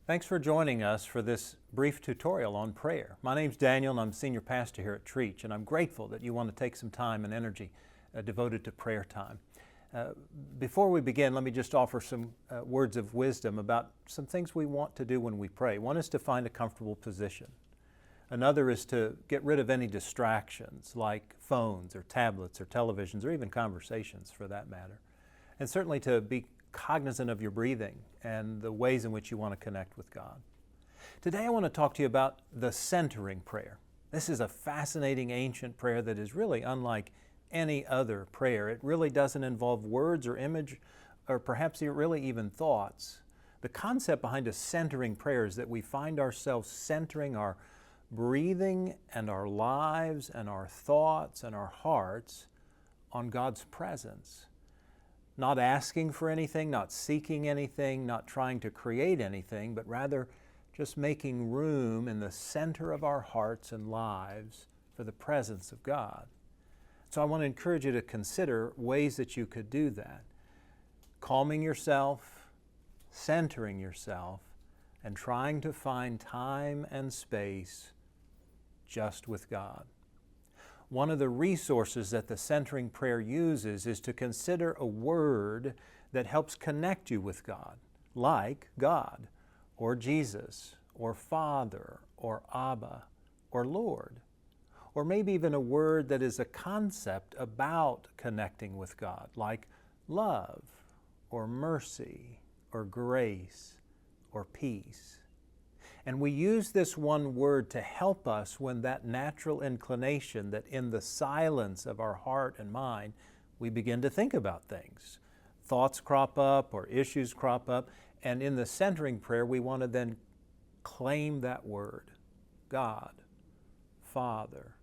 Thanks for joining us for this brief tutorial on prayer. My name's Daniel and I'm Senior Pastor here at Trietsch, and I'm grateful that you want to take some time and energy devoted to prayer time. Before we begin, let me just offer some words of wisdom about some things we want to do when we pray. One is to find a comfortable position. Another is to get rid of any distractions like phones or tablets or televisions or even conversations for that matter. And certainly to be cognizant of your breathing and the ways in which you want to connect with God. Today I want to talk to you about the centering prayer. This is a fascinating ancient prayer that is really unlike any other prayer. It really doesn't involve words or image or perhaps really even thoughts. The concept behind a centering prayer is that we find ourselves centering our breathing and our lives and our thoughts and our hearts on God's presence. Not asking for anything, not seeking anything, not trying to create anything, but rather just making room in the center of our hearts and lives for the presence of God. So I want to encourage you to consider ways that you could do that. Calming yourself, centering yourself, and trying to find time and space just with God. One of the resources that the centering prayer uses is to consider a word that helps connect you with God, like God, or Jesus, or Father, or Abba, or Lord. Or maybe even a word that is a concept about connecting with God, like love, or mercy, or grace, or peace. And we use this one word to help us when that natural inclination that in the silence of our heart and mind, we begin to think about things. Thoughts crop up or issues crop up, and in the centering prayer, we want to then claim that word, God, Father,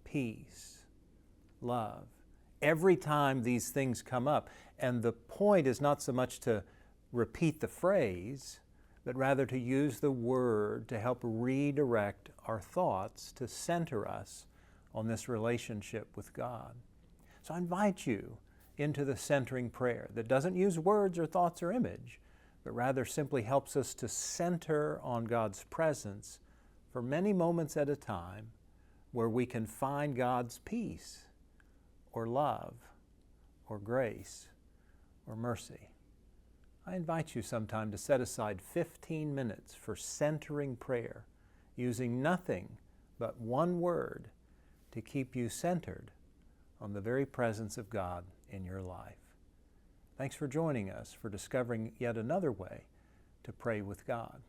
peace, love. Every time these things come up, and the point is not so much to repeat the phrase, but rather to use the word to help redirect our thoughts to center us on this relationship with God. So I invite you into the centering prayer that doesn't use words or thoughts or image, but rather simply helps us to center on God's presence for many moments at a time where we can find God's peace or love or grace or mercy. I invite you sometime to set aside 15 minutes for centering prayer, using nothing but one word to keep you centered on the very presence of God in your life. Thanks for joining us for discovering yet another way to pray with God.